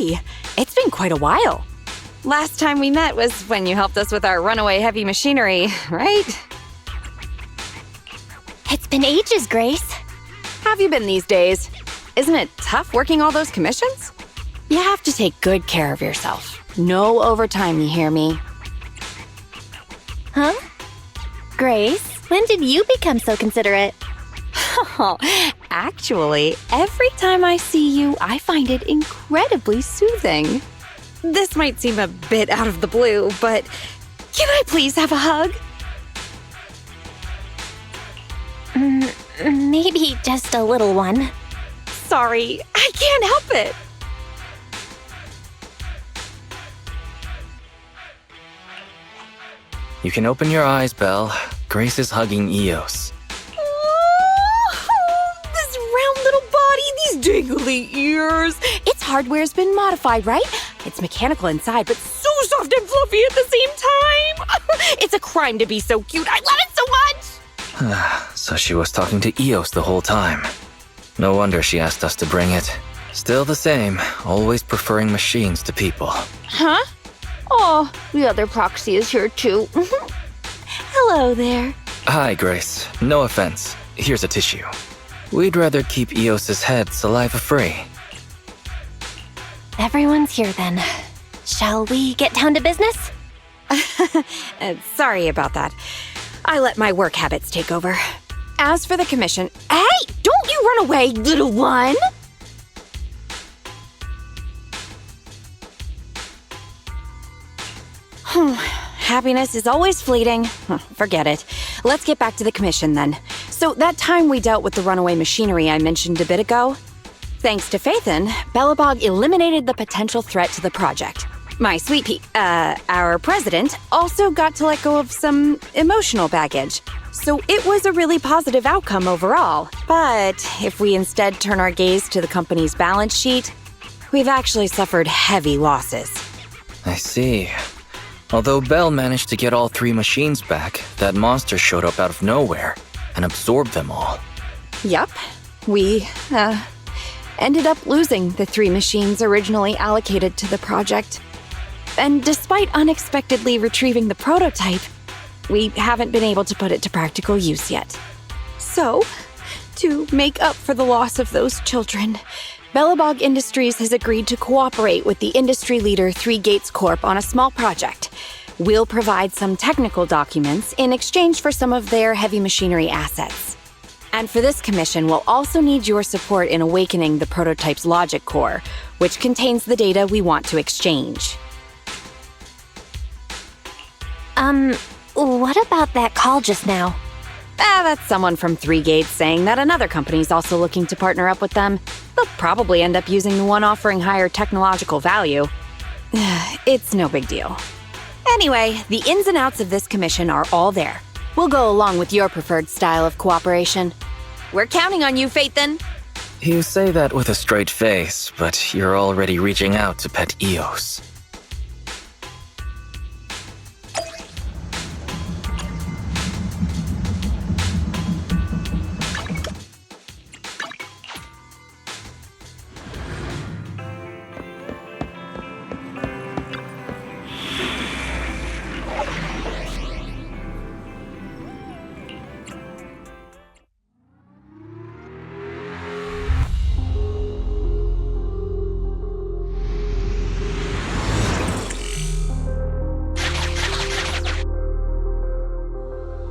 Hey, it's been quite a while. Last time we met was when you helped us with our runaway heavy machinery, right? It's been ages, Grace. How have you been these days? Isn't it tough working all those commissions? You have to take good care of yourself. No overtime, you hear me? Huh? Grace, when did you become so considerate? Oh, actually, every time I see you, I find it incredibly soothing. This might seem a bit out of the blue, but can I please have a hug? Maybe just a little one. Sorry, I can't help it. You can open your eyes, Belle. Grace is hugging Eos. Oh, this round little body, these dangly ears. Its hardware's been modified, right? It's mechanical inside, but so soft and fluffy at the same time. It's a crime to be so cute. I love it so much. So she was talking to Eos the whole time. No wonder she asked us to bring it. Still the same, always preferring machines to people. Huh? Oh, the other proxy is here too. Hello there. Hi, Grace. No offense. Here's a tissue. We'd rather keep Eos's head saliva-free. Everyone's here then. Shall we get down to business? Sorry about that. I let my work habits take over. As for the commission... Hey! Don't you run away, little one! Happiness is always fleeting. Forget it. Let's get back to the commission then. So that time we dealt with the runaway machinery I mentioned a bit ago, thanks to Phaethon, Belobog eliminated the potential threat to the project. My sweet our president also got to let go of some emotional baggage. So it was a really positive outcome overall. But if we instead turn our gaze to the company's balance sheet, we've actually suffered heavy losses. I see. Although Belle managed to get all 3 machines back, that monster showed up out of nowhere and absorbed them all. Yup. We, ended up losing the 3 machines originally allocated to the project. And despite unexpectedly retrieving the prototype, we haven't been able to put it to practical use yet. So, to make up for the loss of those children, Belobog Industries has agreed to cooperate with the industry leader 3 Gates Corp on a small project. We'll provide some technical documents in exchange for some of their heavy machinery assets. And for this commission, we'll also need your support in awakening the prototype's logic core, which contains the data we want to exchange. What about that call just now? That's someone from 3 Gates saying that another company's also looking to partner up with them. They'll probably end up using the one offering higher technological value. It's no big deal. Anyway, the ins and outs of this commission are all there. We'll go along with your preferred style of cooperation. We're counting on you, Phaethon. You say that with a straight face, but you're already reaching out to pet Eos.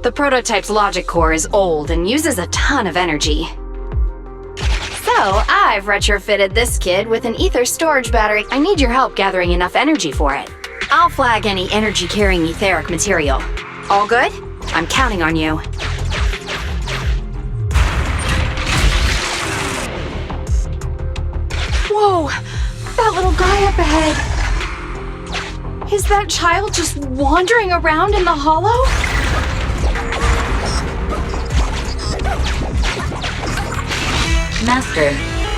The prototype's logic core is old and uses a ton of energy. So, I've retrofitted this kid with an ether storage battery. I need your help gathering enough energy for it. I'll flag any energy-carrying etheric material. All good? I'm counting on you. Whoa! That little guy up ahead! Is that child just wandering around in the hollow? Master,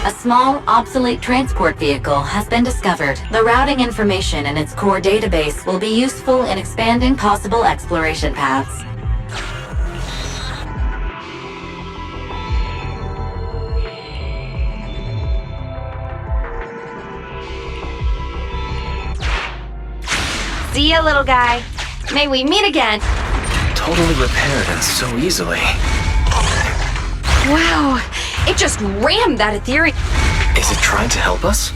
a small, obsolete transport vehicle has been discovered. The routing information in its core database will be useful in expanding possible exploration paths. See ya, little guy. May we meet again. Totally repaired and so easily. Wow, it just rammed that ethereal. Is it trying to help us?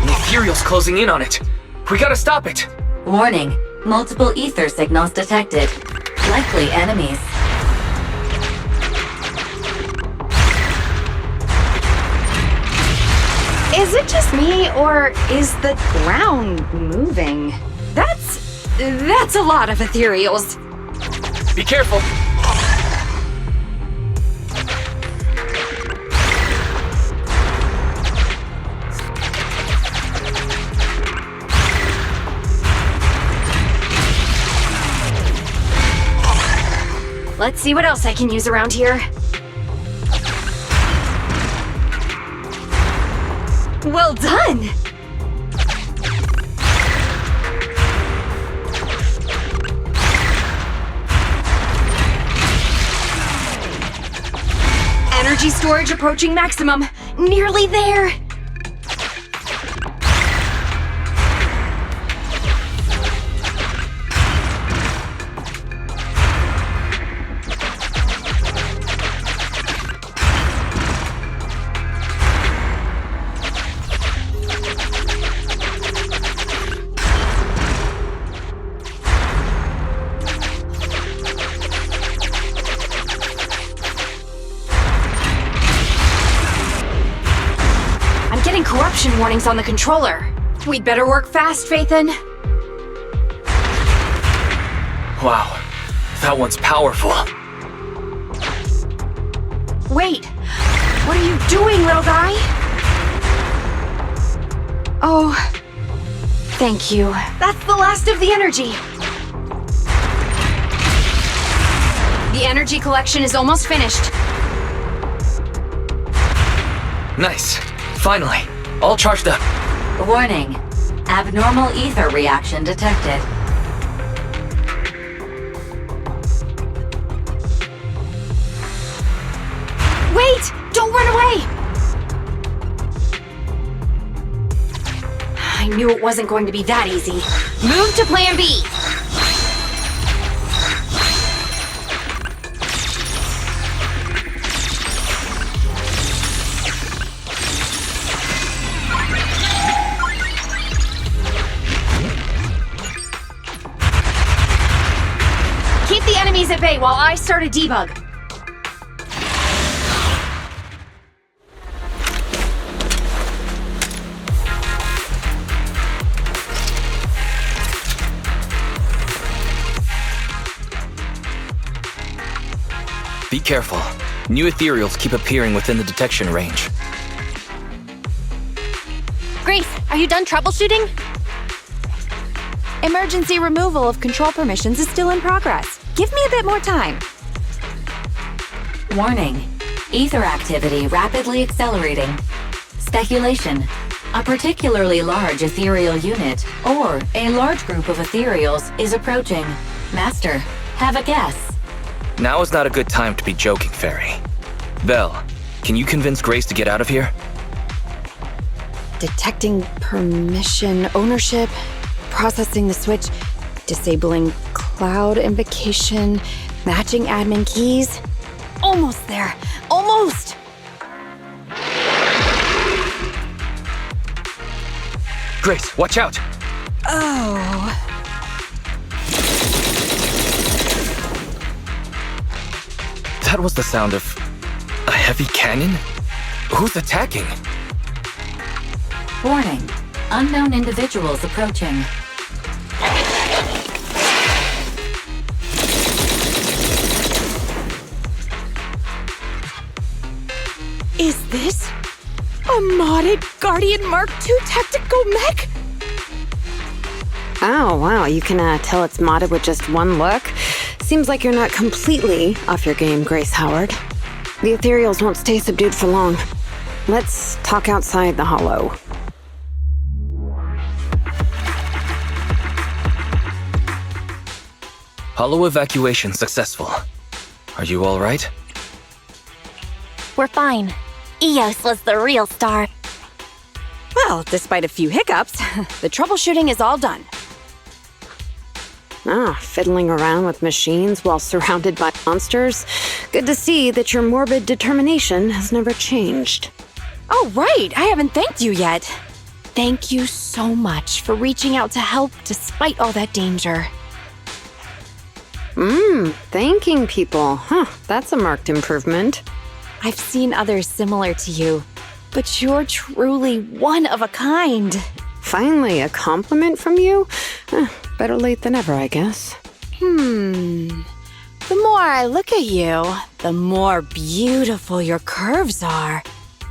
The ethereal's closing in on it. We gotta stop it. Warning, multiple ether signals detected. Likely enemies. Is it just me, or is the ground moving? That's a lot of ethereals. Be careful. Let's see what else I can use around here. Well done! Energy storage approaching maximum. Nearly there. Corruption warnings on the controller. We'd better work fast, Phaethon. Wow, that one's powerful. Wait, what are you doing, little guy? Oh, thank you. That's the last of the energy. The energy collection is almost finished. Nice. Finally, all charged up. Warning, abnormal ether reaction detected. Wait! Don't run away! I knew it wasn't going to be that easy. Move to Plan B! Keep the enemies at bay while I start a debug. Be careful. New ethereals keep appearing within the detection range. Grace, are you done troubleshooting? Emergency removal of control permissions is still in progress. Give me a bit more time. Warning, ether activity rapidly accelerating. Speculation, a particularly large ethereal unit or a large group of ethereals is approaching. Master, have a guess. Now is not a good time to be joking, Fairy. Belle, can you convince Grace to get out of here? Detecting permission ownership, processing the switch, disabling cloud invocation, matching admin keys. Almost there. Almost! Grace, watch out! Oh. That was the sound of a heavy cannon? Who's attacking? Warning, unknown individuals approaching. Is this a modded Guardian Mark II tactical mech? Oh, wow, you can tell it's modded with just one look. Seems like you're not completely off your game, Grace Howard. The ethereals won't stay subdued for long. Let's talk outside the hollow. Hollow evacuation successful. Are you all right? We're fine. Eos was the real star. Well, despite a few hiccups, the troubleshooting is all done. Fiddling around with machines while surrounded by monsters. Good to see that your morbid determination has never changed. Oh, right, I haven't thanked you yet. Thank you so much for reaching out to help despite all that danger. Thanking people. That's a marked improvement. I've seen others similar to you, but you're truly one of a kind. Finally, a compliment from you? Better late than ever, I guess. The more I look at you, the more beautiful your curves are,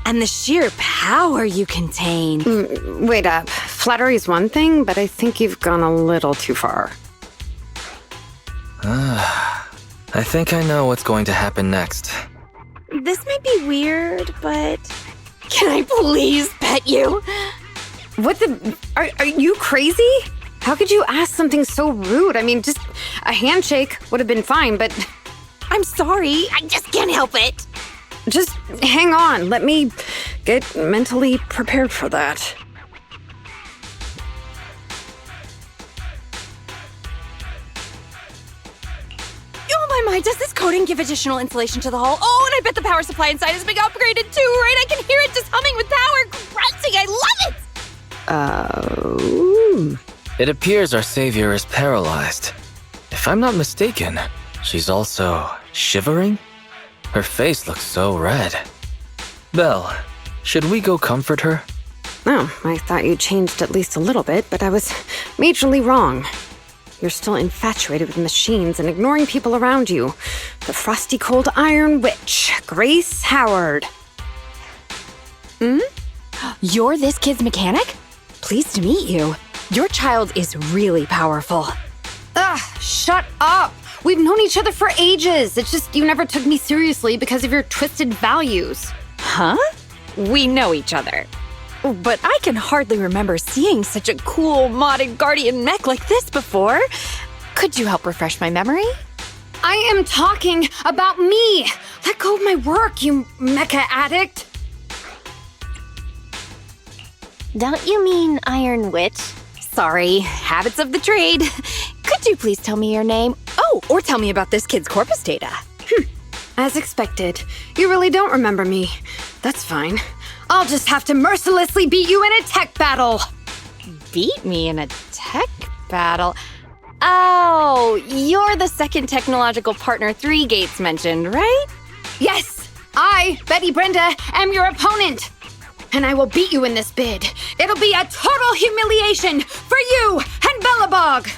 and the sheer power you contain. Wait up. Flattery's one thing, but I think you've gone a little too far. I think I know what's going to happen next. This might be weird, but can I please pet you? What the? Are you crazy? How could you ask something so rude? I mean, just a handshake would have been fine, but I'm sorry, I just can't help it. just hang on. Let me get mentally prepared for that. Oh my, does this coating give additional insulation to the hull? Oh, and I bet the power supply inside is being upgraded too, right? I can hear it just humming with power, grunting. I love it! It appears our savior is paralyzed. If I'm not mistaken, she's also shivering? Her face looks so red. Belle, should we go comfort her? Oh, I thought you changed at least a little bit, but I was majorly wrong. You're still infatuated with machines and ignoring people around you. The frosty cold iron witch, Grace Howard. You're this kid's mechanic? Pleased to meet you. Your child is really powerful. Shut up! We've known each other for ages. It's just you never took me seriously because of your twisted values. Huh? We know each other. But I can hardly remember seeing such a cool modded guardian mech like this before. Could you help refresh my memory? I am talking about me! Let go of my work, you mecha addict! Don't you mean Iron Witch? Sorry, habits of the trade. Could you please tell me your name? Oh, or tell me about this kid's corpus data. As expected, you really don't remember me. That's fine. I'll just have to mercilessly beat you in a tech battle! Beat me in a tech battle? Oh, you're the second technological partner 3 Gates mentioned, right? Yes! I, Betty Brenda, am your opponent! And I will beat you in this bid. It'll be a total humiliation for you and Bellabog!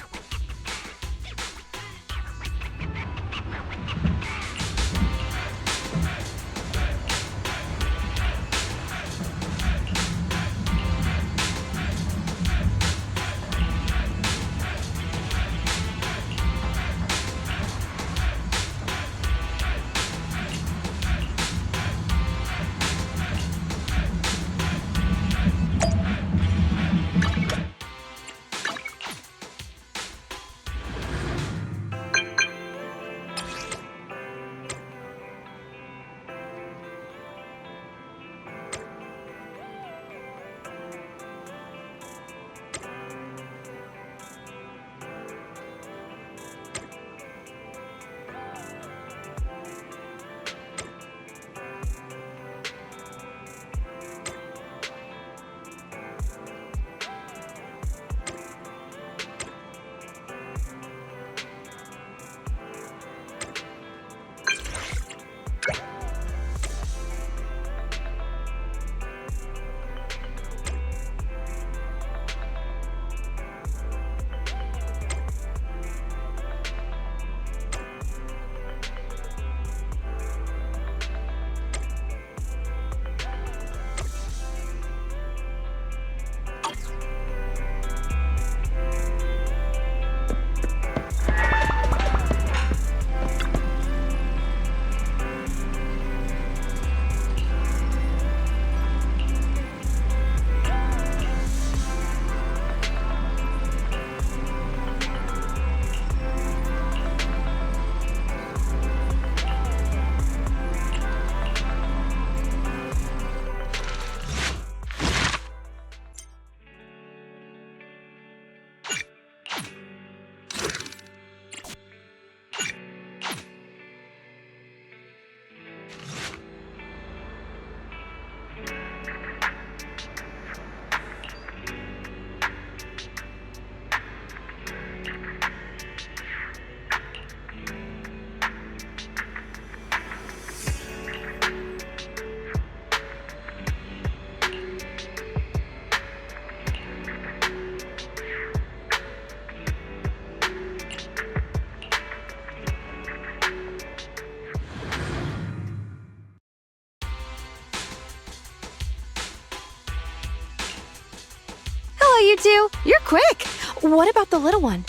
two? You're quick. What about the little one?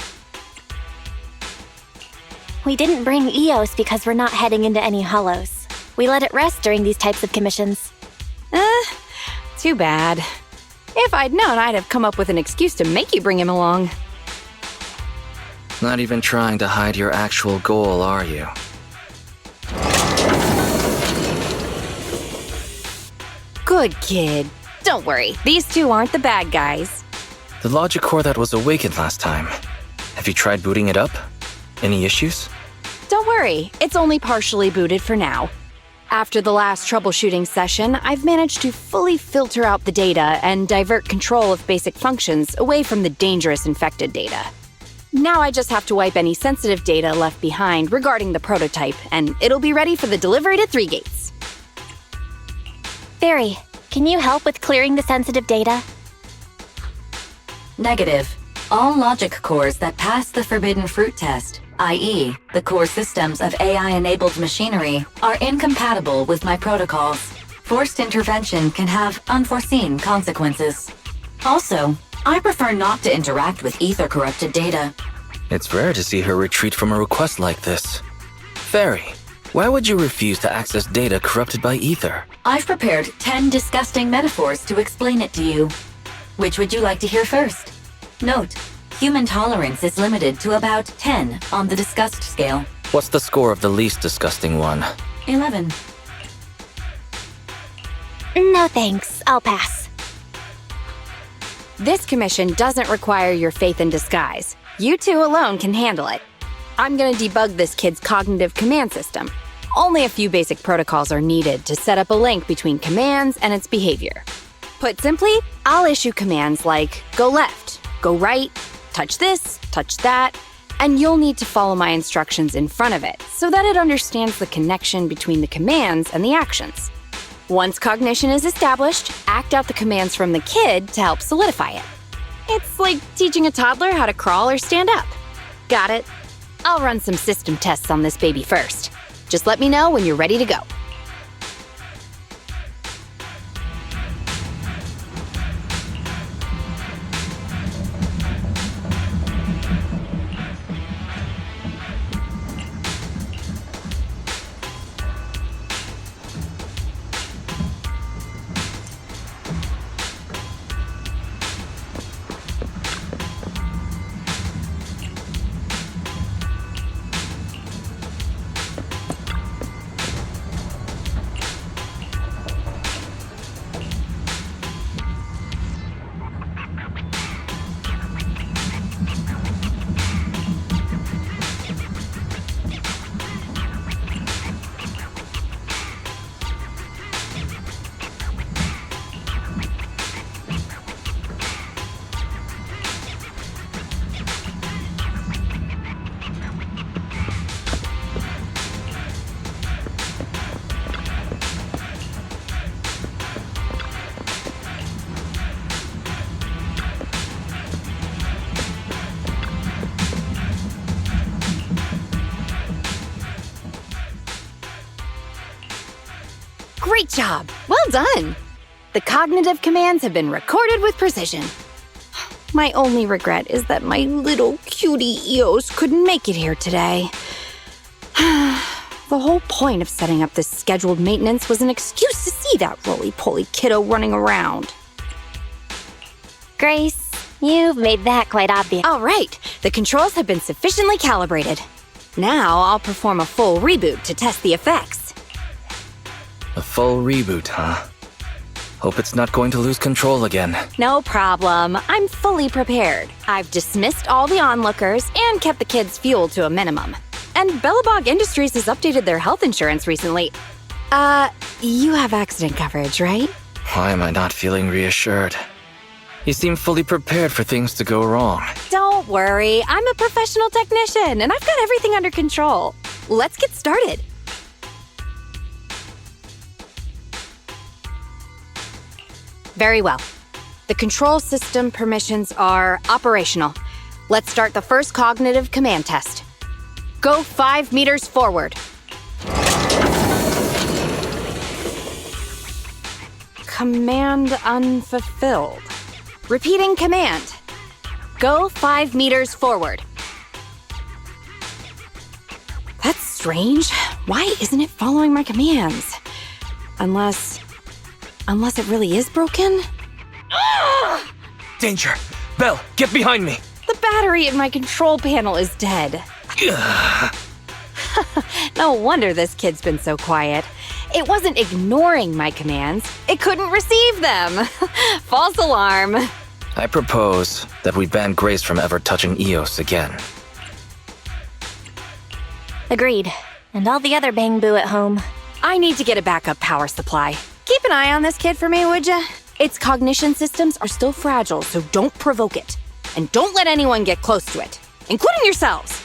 We didn't bring Eos because we're not heading into any hollows. We let it rest during these types of commissions. Too bad. If I'd known, I'd have come up with an excuse to make you bring him along. Not even trying to hide your actual goal, are you? Good kid. Don't worry, these two aren't the bad guys. The logic core that was awakened last time. Have you tried booting it up? Any issues? Don't worry, it's only partially booted for now. After the last troubleshooting session, I've managed to fully filter out the data and divert control of basic functions away from the dangerous infected data. Now I just have to wipe any sensitive data left behind regarding the prototype, and it'll be ready for the delivery to 3 Gates. Fairy, can you help with clearing the sensitive data? Negative. All logic cores that pass the Forbidden Fruit test, i.e., the core systems of AI-enabled machinery, are incompatible with my protocols. Forced intervention can have unforeseen consequences. Also, I prefer not to interact with ether-corrupted data. It's rare to see her retreat from a request like this. Fairy, why would you refuse to access data corrupted by ether? I've prepared 10 disgusting metaphors to explain it to you. Which would you like to hear first? Note, human tolerance is limited to about 10 on the disgust scale. What's the score of the least disgusting one? 11. No thanks, I'll pass. This commission doesn't require your faith in disguise. You two alone can handle it. I'm gonna debug this kid's cognitive command system. Only a few basic protocols are needed to set up a link between commands and its behavior. Put simply, I'll issue commands like go left, go right, touch this, touch that, and you'll need to follow my instructions in front of it so that it understands the connection between the commands and the actions. Once cognition is established, act out the commands from the kid to help solidify it. It's like teaching a toddler how to crawl or stand up. Got it? I'll run some system tests on this baby first. Just let me know when you're ready to go. Great job! Well done! The cognitive commands have been recorded with precision. My only regret is that my little cutie Eos couldn't make it here today. The whole point of setting up this scheduled maintenance was an excuse to see that roly-poly kiddo running around. Grace, you've made that quite obvious. All right, the controls have been sufficiently calibrated. Now I'll perform a full reboot to test the effects. A full reboot, huh? Hope it's not going to lose control again. No problem. I'm fully prepared. I've dismissed all the onlookers and kept the kids' fuel to a minimum. And Bellabog Industries has updated their health insurance recently. You have accident coverage, right? Why am I not feeling reassured? You seem fully prepared for things to go wrong. Don't worry. I'm a professional technician, and I've got everything under control. Let's get started. Very well. The control system permissions are operational. Let's start the first cognitive command test. Go 5 meters forward. Command unfulfilled. Repeating command. Go 5 meters forward. That's strange. Why isn't it following my commands? Unless it really is broken? Danger! Belle, get behind me! The battery in my control panel is dead. No wonder this kid's been so quiet. It wasn't ignoring my commands. It couldn't receive them. False alarm. I propose that we ban Grace from ever touching Eos again. Agreed. And all the other bang boo at home. I need to get a backup power supply. Keep an eye on this kid for me, would ya? Its cognition systems are still fragile, so don't provoke it. And don't let anyone get close to it, including yourselves.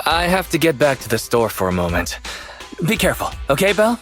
I have to get back to the store for a moment. Be careful, okay, Belle?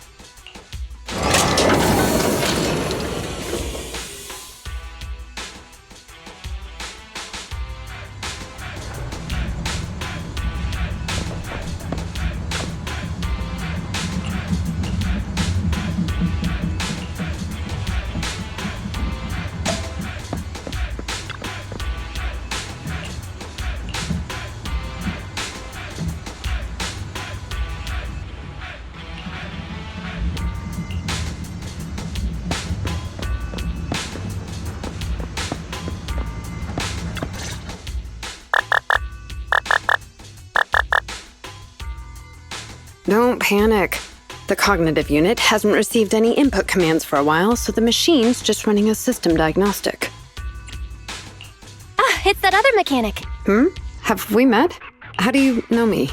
Don't panic. The cognitive unit hasn't received any input commands for a while, so the machine's just running a system diagnostic. Ah, it's that other mechanic. Have we met? How do you know me?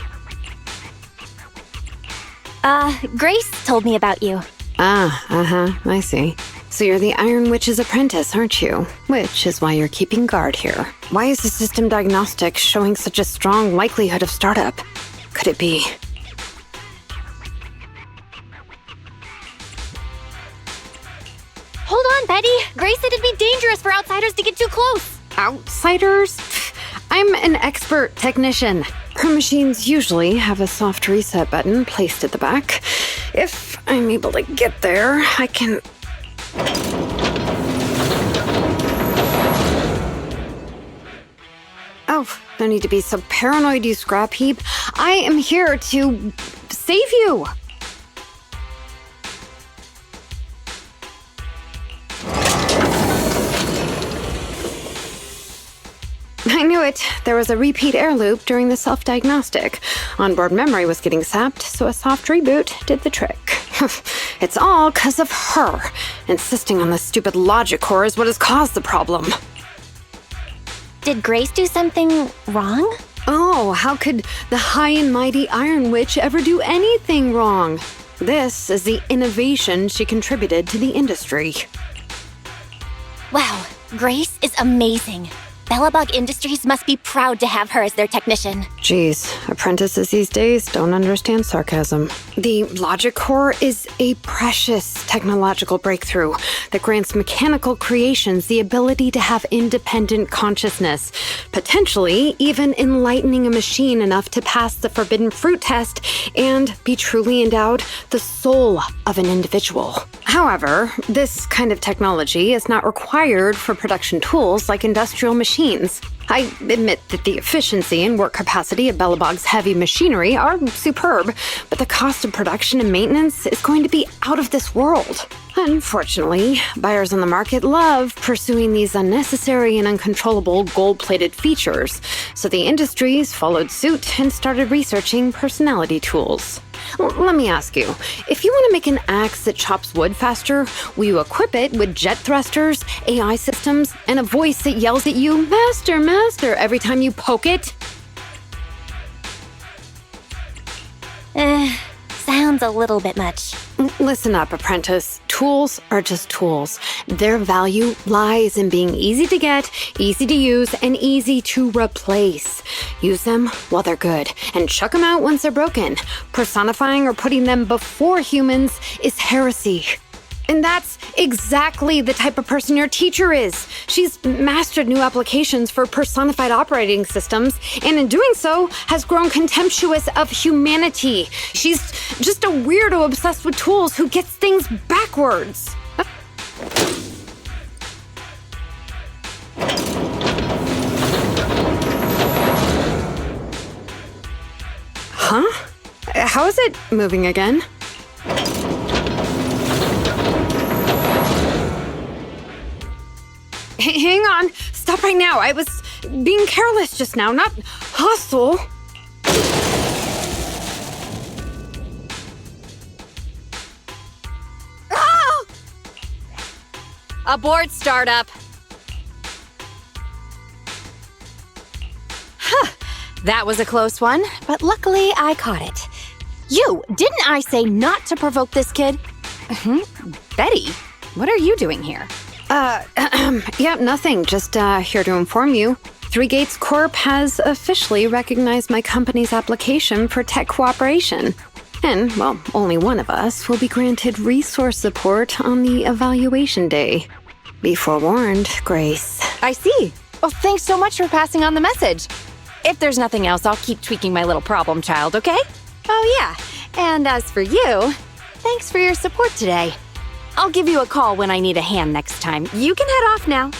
Grace told me about you. I see. So you're the Iron Witch's apprentice, aren't you? Which is why you're keeping guard here. Why is the system diagnostic showing such a strong likelihood of startup? Could it be... Hold on, Betty. Grace said it'd be dangerous for outsiders to get too close. Outsiders? I'm an expert technician. Her machines usually have a soft reset button placed at the back. If I'm able to get there, I can... Oh, no need to be so paranoid, you scrap heap. I am here to save you. I knew it. There was a repeat air loop during the self-diagnostic. Onboard memory was getting sapped, so a soft reboot did the trick. It's all 'cause of her. Insisting on the stupid logic core is what has caused the problem. Did Grace do something wrong? Oh, how could the high and mighty Iron Witch ever do anything wrong? This is the innovation she contributed to the industry. Wow, Grace is amazing. Bellabug Industries must be proud to have her as their technician. Geez, apprentices these days don't understand sarcasm. The logic core is a precious technological breakthrough that grants mechanical creations the ability to have independent consciousness, potentially even enlightening a machine enough to pass the forbidden fruit test and be truly endowed the soul of an individual. However, this kind of technology is not required for production tools like industrial machines. I admit that the efficiency and work capacity of Bellabog's heavy machinery are superb, but the cost of production and maintenance is going to be out of this world. Unfortunately, buyers on the market love pursuing these unnecessary and uncontrollable gold-plated features, so the industries followed suit and started researching personality tools. Let me ask you, if you want to make an axe that chops wood faster, will you equip it with jet thrusters, AI systems, and a voice that yells at you, "Master, Master," every time you poke it? Sounds a little bit much. Listen up, apprentice. Tools are just tools. Their value lies in being easy to get, easy to use, and easy to replace. Use them while they're good, and chuck them out once they're broken. Personifying or putting them before humans is heresy. And that's exactly the type of person your teacher is. She's mastered new applications for personified operating systems, and in doing so, has grown contemptuous of humanity. She's just a weirdo obsessed with tools who gets things backwards. How is it moving again? Hang on. Stop right now. I was being careless just now, not hostile. Ah! Abort startup. Huh. That was a close one, but luckily I caught it. You, didn't I say not to provoke this kid? Betty, what are you doing here? Yeah, nothing. Just here to inform you. Three Gates Corp has officially recognized my company's application for tech cooperation. And, well, only one of us will be granted resource support on the evaluation day. Be forewarned, Grace. I see. Well, thanks so much for passing on the message. If there's nothing else, I'll keep tweaking my little problem child, okay? Oh, yeah. And as for you, thanks for your support today. I'll give you a call when I need a hand next time. You can head off now.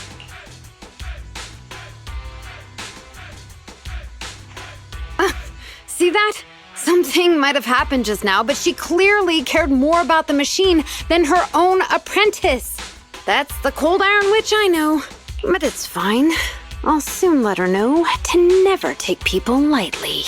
See that? Something might have happened just now, but she clearly cared more about the machine than her own apprentice. That's the cold iron witch I know. But it's fine. I'll soon let her know to never take people lightly.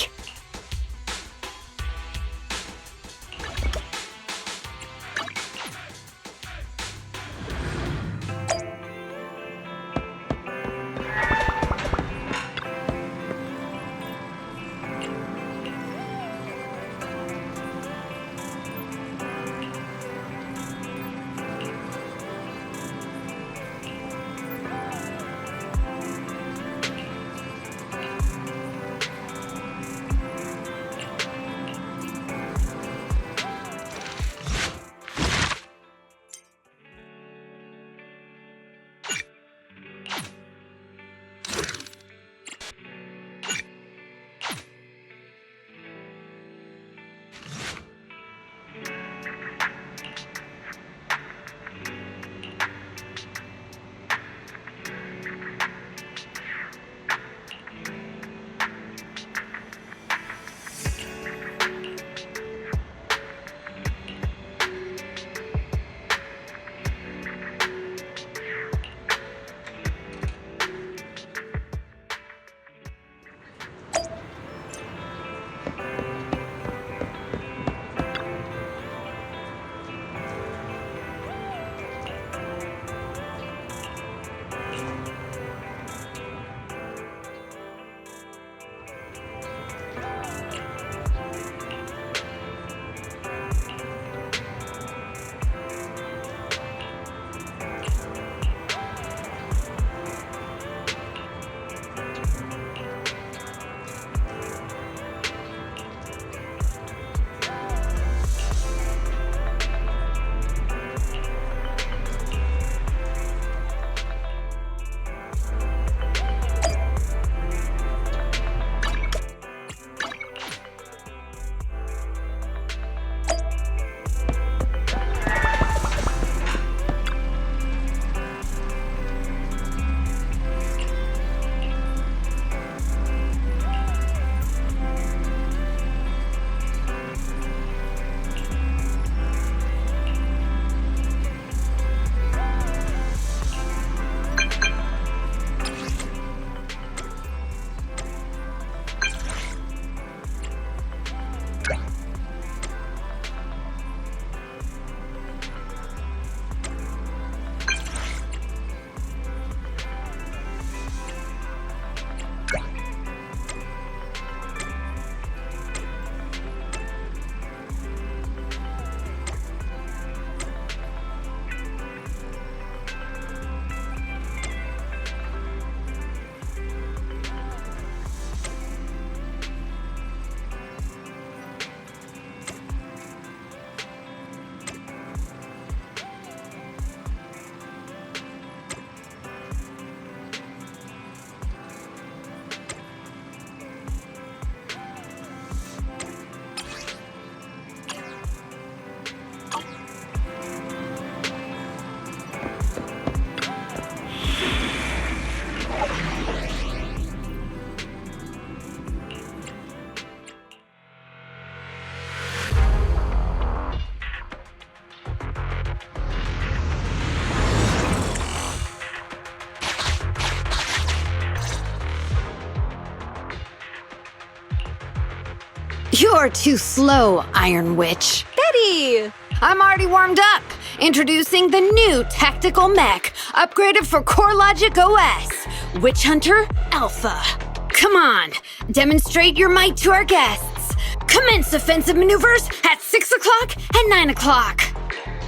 You're too slow, Iron Witch. Betty! I'm already warmed up. Introducing the new tactical mech, upgraded for CoreLogic OS, Witch Hunter Alpha. Come on, demonstrate your might to our guests. Commence offensive maneuvers at 6 o'clock and 9 o'clock.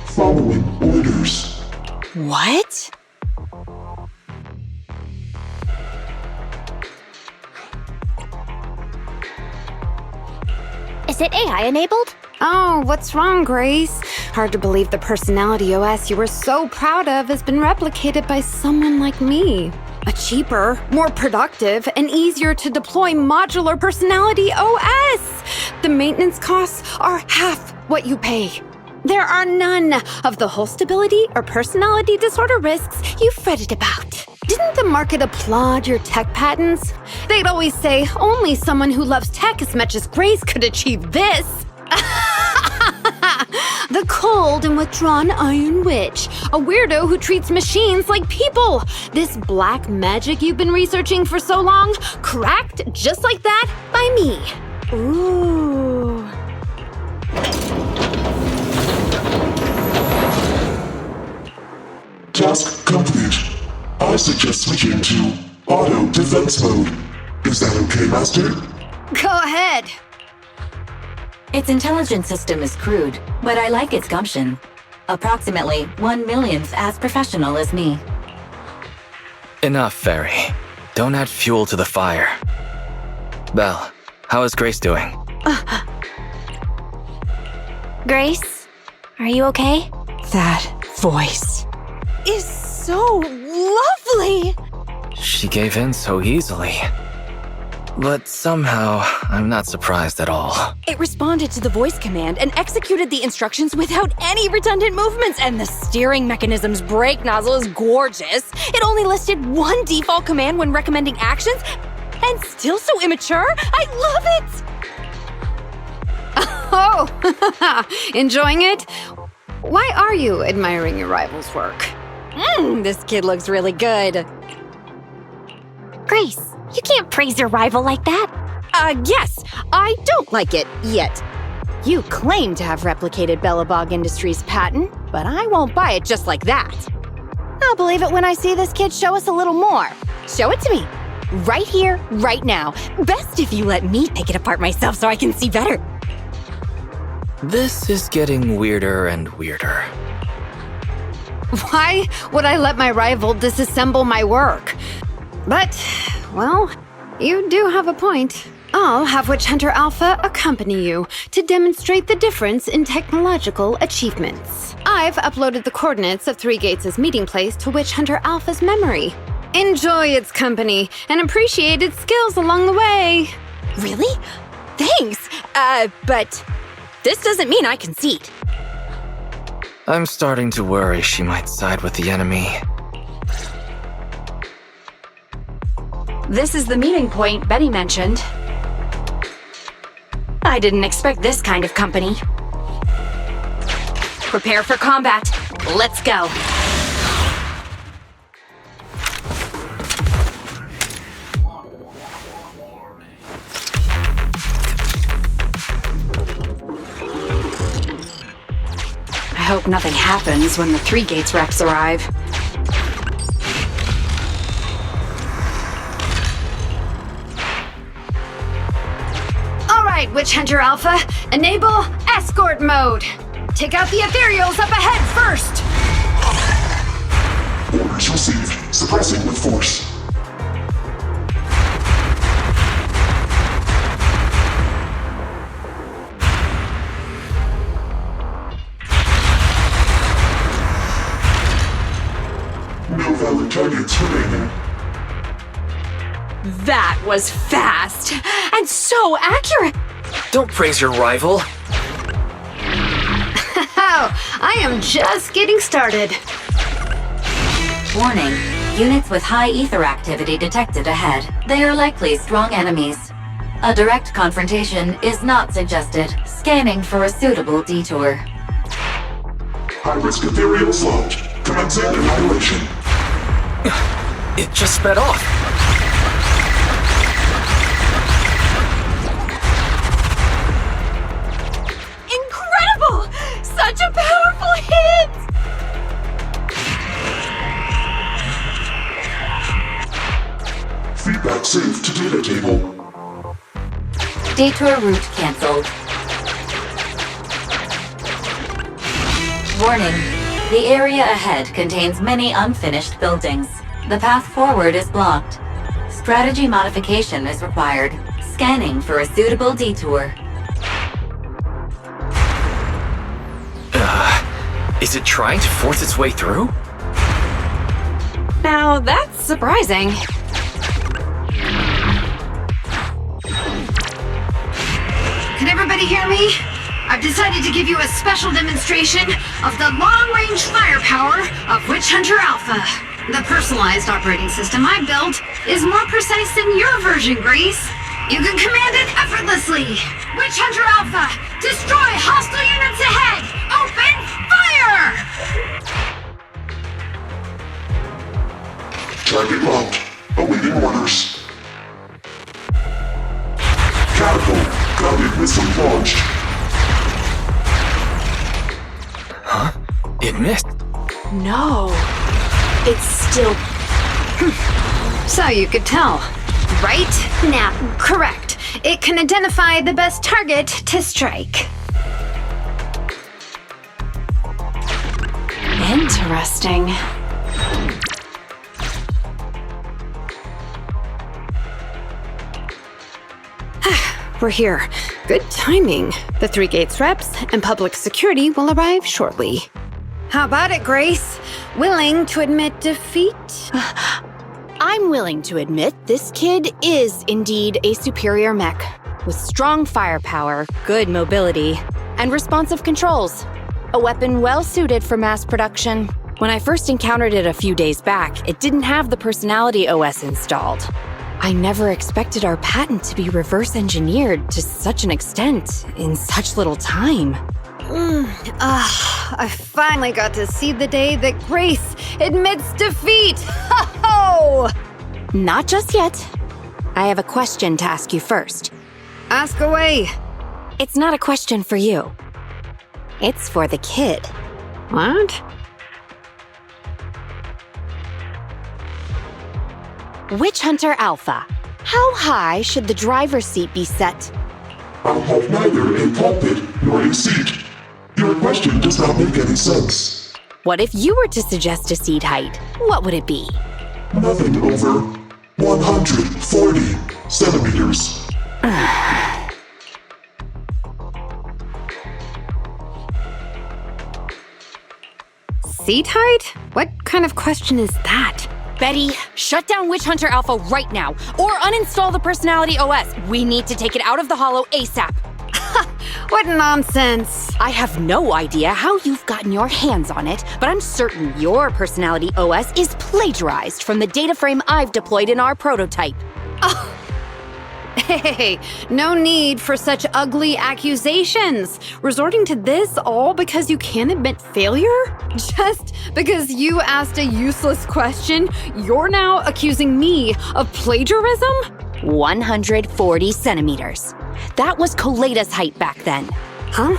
Following orders. What? Is it AI enabled? Oh, what's wrong, Grace? Hard to believe the personality OS you were so proud of has been replicated by someone like me. A cheaper, more productive, and easier to deploy modular personality OS. The maintenance costs are half what you pay. There are none of the whole stability or personality disorder risks you fretted about. Didn't the market applaud your tech patents? They'd always say only someone who loves tech as much as Grace could achieve this. The cold and withdrawn Iron Witch, a weirdo who treats machines like people. This black magic you've been researching for so long, cracked just like that by me. Ooh. Task complete. I suggest switching to auto defense mode. Is that okay, Master? Go ahead. Its intelligence system is crude, but I like its gumption. Approximately 1/1,000th as professional as me. Enough, Fairy. Don't add fuel to the fire. Belle, how is Grace doing? Grace, are you okay? That voice is so lovely! She gave in so easily. But somehow, I'm not surprised at all. It responded to the voice command and executed the instructions without any redundant movements, and the steering mechanism's brake nozzle is gorgeous. It only listed one default command when recommending actions, and still so immature. I love it! Oh, enjoying it? Why are you admiring your rival's work? This kid looks really good. Grace, you can't praise your rival like that. Yes, I don't like it yet. You claim to have replicated Bellabog Industries' patent, but I won't buy it just like that. I'll believe it when I see this kid show us a little more. Show it to me. Right here, right now. Best if you let me pick it apart myself so I can see better. This is getting weirder and weirder. Why would I let my rival disassemble my work? But, well, you do have a point. I'll have Witch Hunter Alpha accompany you to demonstrate the difference in technological achievements. I've uploaded the coordinates of Three Gates' meeting place to Witch Hunter Alpha's memory. Enjoy its company and appreciate its skills along the way. Really? Thanks. But this doesn't mean I concede. I'm starting to worry she might side with the enemy. This is the meeting point Betty mentioned. I didn't expect this kind of company. Prepare for combat. Let's go. I hope nothing happens when the Three Gates reps arrive. All right, Witch Hunter Alpha, enable escort mode. Take out the ethereals up ahead first. Orders received. Suppressing with force. No valid targets remaining. That was fast and so accurate. Don't praise your rival. Oh, I am just getting started. Warning. Units with high ether activity detected ahead. They are likely strong enemies. A direct confrontation is not suggested. Scanning for a suitable detour. High-risk ethereals locked. Commencing annihilation. It just sped off. Detour route cancelled. Warning. The area ahead contains many unfinished buildings. The path forward is blocked. Strategy modification is required. Scanning for a suitable detour. Is it trying to force its way through? Now that's surprising. Can everybody hear me? I've decided to give you a special demonstration of the long-range firepower of Witch Hunter Alpha. The personalized operating system I built is more precise than your version, Grace. You can command it effortlessly. Witch Hunter Alpha, destroy hostile units ahead! Open fire! Target locked. Awaiting orders. Catapult. Guided missile launched. Huh? It missed. No. It's still... So you could tell, right? Now, correct. It can identify the best target to strike. Interesting. We're here. Good timing. The 3 Gates reps and public security will arrive shortly. How about it, Grace? Willing to admit defeat? I'm willing to admit this kid is indeed a superior mech, with strong firepower, good mobility, and responsive controls. A weapon well suited for mass production. When I first encountered it a few days back, it didn't have the personality OS installed. I never expected our patent to be reverse engineered to such an extent in such little time. I finally got to see the day that Grace admits defeat! Ho-ho! Not just yet. I have a question to ask you first. Ask away. It's not a question for you. It's for the kid. What? Witch Hunter Alpha. How high should the driver's seat be set? I'll have neither a cockpit nor a seat. Your question does not make any sense. What if you were to suggest a seat height? What would it be? Nothing over 140 centimeters. Seat height? What kind of question is that? Betty, shut down Witch Hunter Alpha right now, or uninstall the Personality OS. We need to take it out of the Holo ASAP. What nonsense! I have no idea how you've gotten your hands on it, but I'm certain your Personality OS is plagiarized from the data frame I've deployed in our prototype. Hey, no need for such ugly accusations. Resorting to this all because you can't admit failure? Just because you asked a useless question, you're now accusing me of plagiarism? 140 centimeters. That was Koleda's height back then. Huh?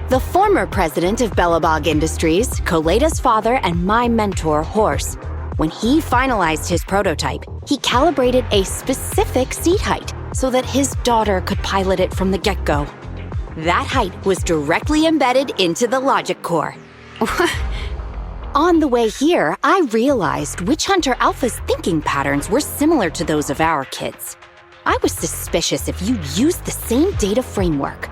The former president of Bellabog Industries, Koleda's father and my mentor, Horse, when he finalized his prototype, he calibrated a specific seat height so that his daughter could pilot it from the get-go. That height was directly embedded into the logic core. On the way here, I realized Witch Hunter Alpha's thinking patterns were similar to those of our kids. I was suspicious if you used the same data framework.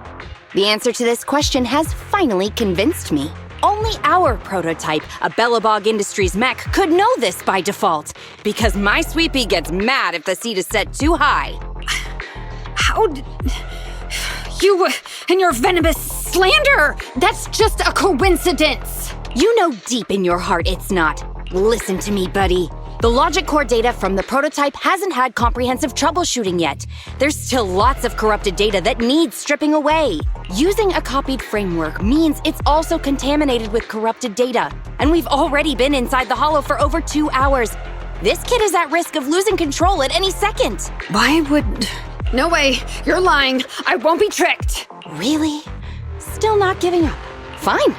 The answer to this question has finally convinced me. Only our prototype, a Bellabog Industries mech, could know this by default, because my sweepy gets mad if the seat is set too high. How did... You and your venomous slander! That's just a coincidence! You know deep in your heart it's not. Listen to me, buddy. The logic core data from the prototype hasn't had comprehensive troubleshooting yet. There's still lots of corrupted data that needs stripping away. Using a copied framework means it's also contaminated with corrupted data. And we've already been inside the Holo for over 2 hours. This kid is at risk of losing control at any second. Why would... No way! You're lying! I won't be tricked! Really? Still not giving up. Fine.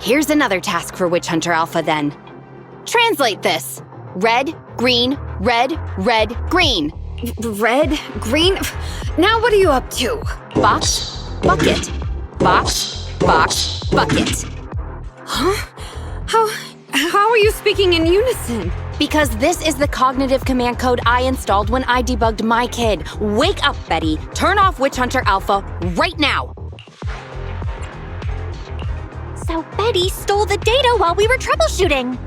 Here's another task for Witch Hunter Alpha then. Translate this. Red, green, red, red, green. Red? Green? Now what are you up to? Box, bucket. Box, box, bucket. Huh? How are you speaking in unison? Because this is the cognitive command code I installed when I debugged my kid. Wake up, Betty. Turn off Witch Hunter Alpha right now. So Betty stole the data while we were troubleshooting.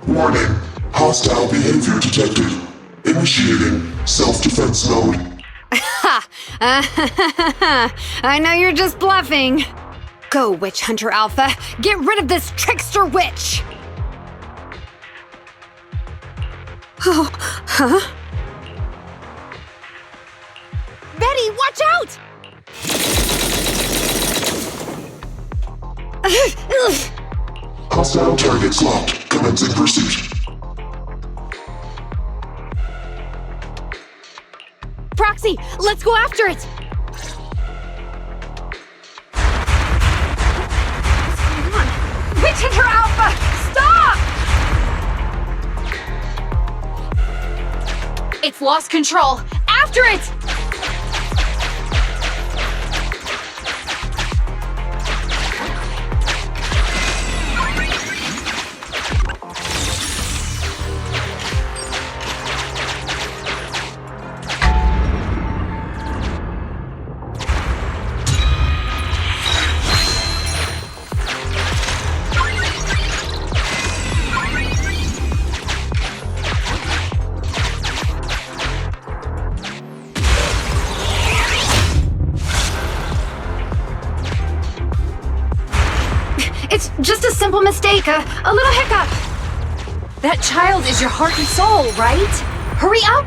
Warning. Hostile behavior detected. Initiating self-defense mode. Ha! I know you're just bluffing. Go, Witch Hunter Alpha. Get rid of this trickster witch! Oh, huh? Betty, watch out! Hostile targets locked. Commencing pursuit. Proxy, let's go after it! Witch Hunter Alpha! Stop! It's lost control. After it! It's just a simple mistake, a little hiccup. That child is your heart and soul, right? Hurry up!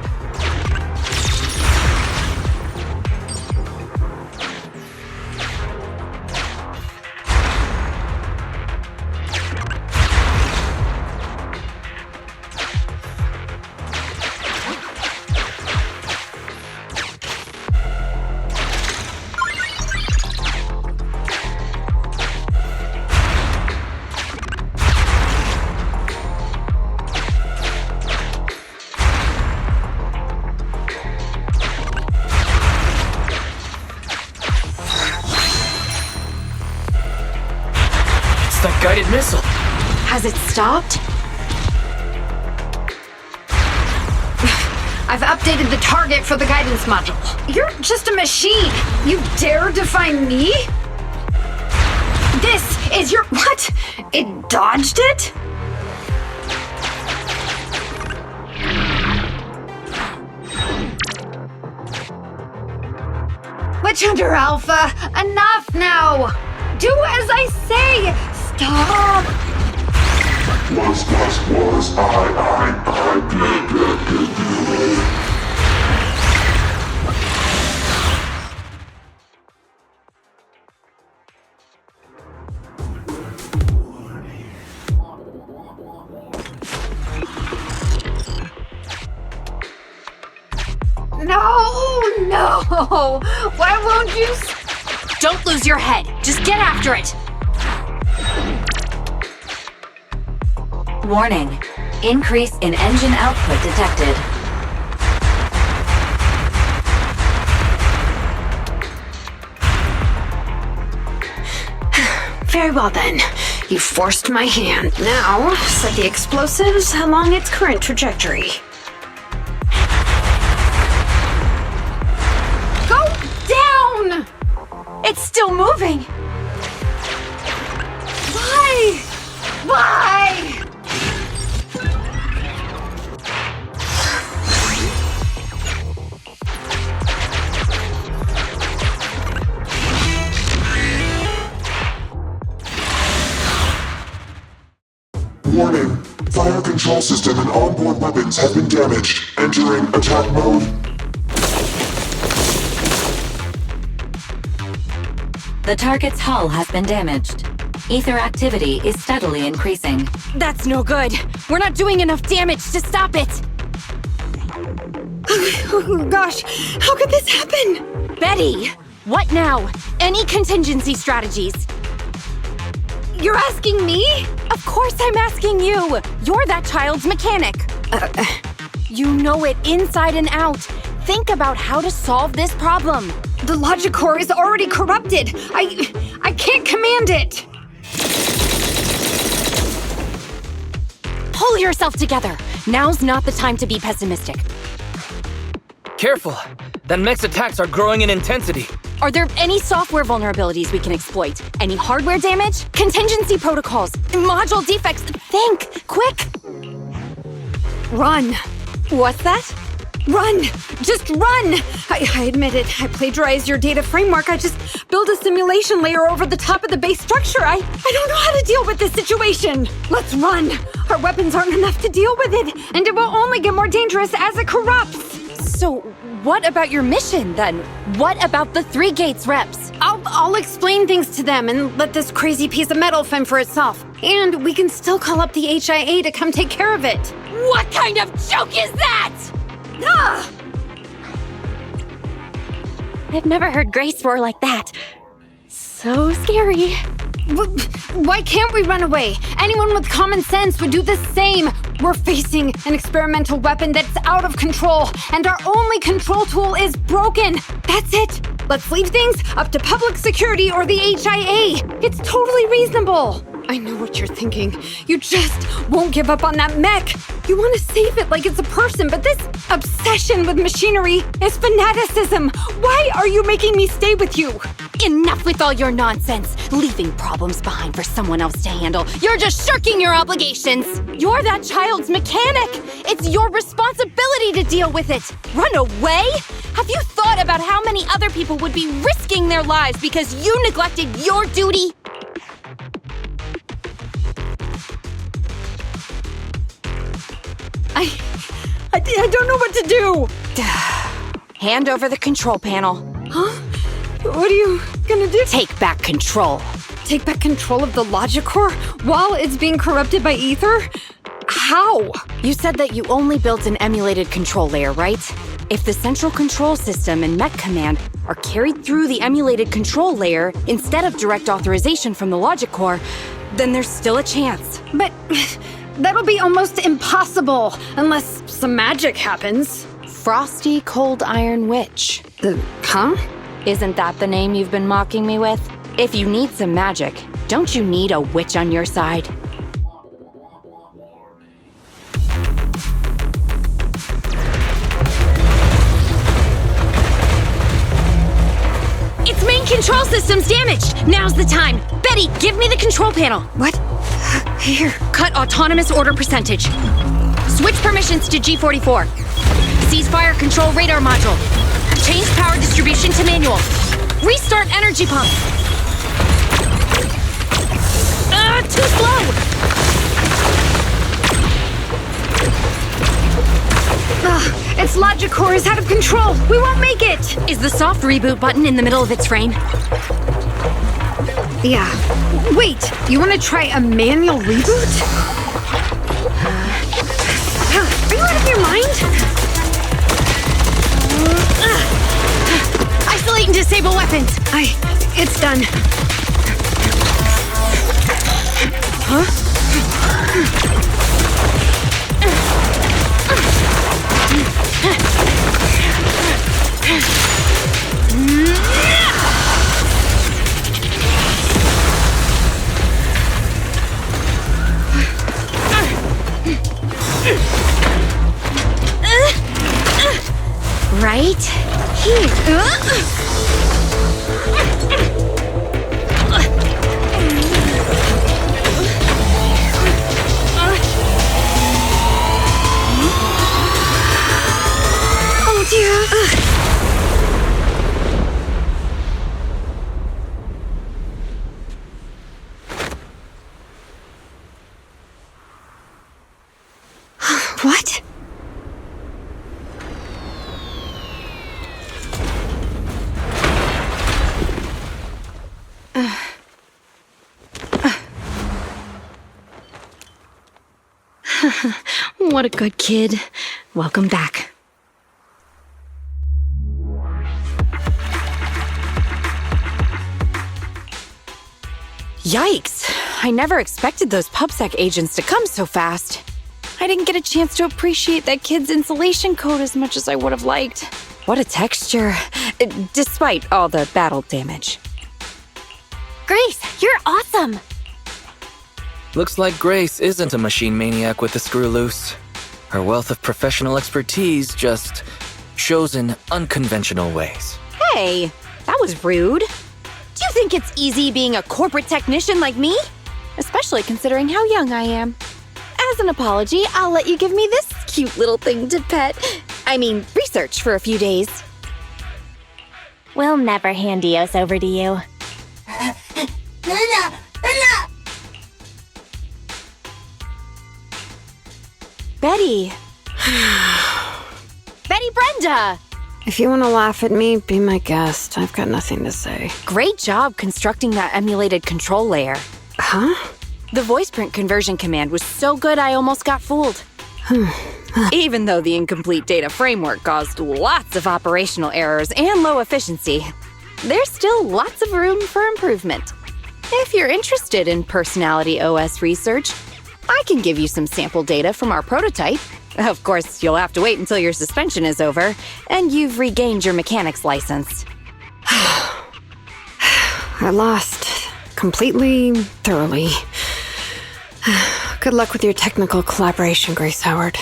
That guided missile. Has it stopped? I've updated the target for the guidance module. You're just a machine. You dare defy me? This is your... What? It dodged it? Witch Hunter Alpha, enough now! Do as I say! Stop! Was, I, No! Why won't you... Don't lose your head. Just get after it. Warning. Increase in engine output detected. Very well then. You forced my hand. Now, set the explosives along its current trajectory. Go down! It's still moving. Why? Why? Warning. Fire control system and onboard weapons have been damaged. Entering attack mode. The target's hull has been damaged. Ether activity is steadily increasing. That's no good. We're not doing enough damage to stop it. Oh gosh, how could this happen? Betty, what now? Any contingency strategies? You're asking me? Of course I'm asking you. You're that child's mechanic. You know it inside and out. think about how to solve this problem. The logic core is already corrupted. I can't command it. Pull yourself together. Now's not the time to be pessimistic. Careful! That mech's attacks are growing in intensity. Are there any software vulnerabilities we can exploit? Any hardware damage? Contingency protocols? Module defects? Think! Quick! Run. What's that? Run! Just run! I admit it. I plagiarized your data framework. I just built a simulation layer over the top of the base structure. I don't know how to deal with this situation. Let's run. Our weapons aren't enough to deal with it, and it will only get more dangerous as it corrupts. So, what about your mission, then? What about the 3 gates reps? I'll explain things to them and let this crazy piece of metal fend for itself. And we can still call up the HIA to come take care of it. What kind of joke is that? Ah! I've never heard Grace roar like that. So scary. Why can't we run away? Anyone with common sense would do the same. We're facing an experimental weapon that's out of control, and our only control tool is broken. That's it. Let's leave things up to public security or the HIA. It's totally reasonable. I know what you're thinking. You just won't give up on that mech. You want to save it like it's a person, but this obsession with machinery is fanaticism. Why are you making me stay with you? Enough with all your nonsense, leaving problems behind for someone else to handle. You're just shirking your obligations. You're that child's mechanic. It's your responsibility to deal with it. Run away? Have you thought about how many other people would be risking their lives because you neglected your duty? I don't know what to do. Hand over the control panel. Huh? What are you gonna do? Take back control. Take back control of the logic core while it's being corrupted by ether? How? You said that you only built an emulated control layer, right? If the central control system and mech command are carried through the emulated control layer instead of direct authorization from the logic core, then there's still a chance. But that'll be almost impossible unless some magic happens. Frosty Cold Iron Witch. Huh? Isn't that the name you've been mocking me with? If you need some magic, don't you need a witch on your side? Its main control system's damaged! Now's the time! Betty, give me the control panel! What? Here. Cut autonomous order percentage. Switch permissions to G44. Ceasefire control radar module. Change power distribution to manual. Restart energy pump. Too slow! Its logic core is out of control. We won't make it. Is the soft reboot button in the middle of its frame? Yeah. Wait, you want to try a manual reboot? Are you out of your mind? Isolate and disable weapons. It's done. Huh? Right here. Oh dear. What? What a good kid. Welcome back. Yikes! I never expected those PubSec agents to come so fast. I didn't get a chance to appreciate that kid's insulation coat as much as I would have liked. What a texture, despite all the battle damage. Grace, you're awesome! Looks like Grace isn't a machine maniac with the screw loose. Her wealth of professional expertise just shows in unconventional ways. Hey, that was rude. Do you think it's easy being a corporate technician like me? Especially considering how young I am. As an apology, I'll let you give me this cute little thing to research for a few days. We'll never hand Eos over to you. Betty. Betty Brenda! If you want to laugh at me, be my guest. I've got nothing to say. Great job constructing that emulated control layer. Huh? The voice print conversion command was so good I almost got fooled. Even though the incomplete data framework caused lots of operational errors and low efficiency, there's still lots of room for improvement. If you're interested in Personality OS research, I can give you some sample data from our prototype. Of course, you'll have to wait until your suspension is over and you've regained your mechanics license. I lost. Completely, thoroughly. Good luck with your technical collaboration, Grace Howard.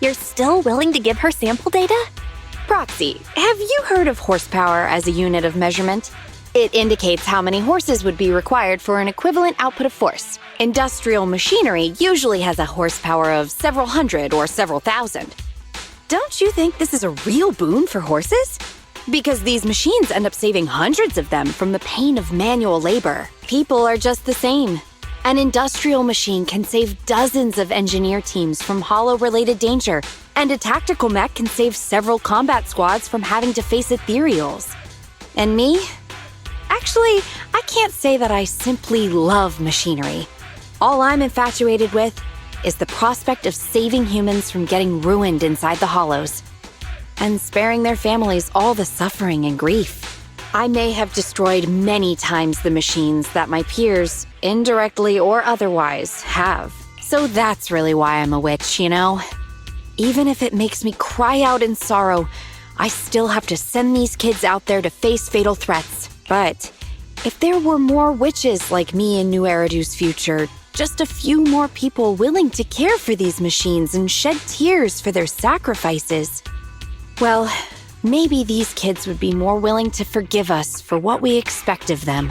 You're still willing to give her sample data? Proxy, have you heard of horsepower as a unit of measurement? It indicates how many horses would be required for an equivalent output of force. Industrial machinery usually has a horsepower of several hundred or several thousand. Don't you think this is a real boon for horses? Because these machines end up saving hundreds of them from the pain of manual labor. People are just the same. An industrial machine can save dozens of engineer teams from hollow-related danger, and a tactical mech can save several combat squads from having to face ethereals. And me? Actually, I can't say that I simply love machinery. All I'm infatuated with is the prospect of saving humans from getting ruined inside the hollows, and sparing their families all the suffering and grief. I may have destroyed many times the machines that my peers, indirectly or otherwise, have. So that's really why I'm a witch, you know? Even if it makes me cry out in sorrow, I still have to send these kids out there to face fatal threats. But if there were more witches like me in New Eridu's future, just a few more people willing to care for these machines and shed tears for their sacrifices, well, maybe these kids would be more willing to forgive us for what we expect of them.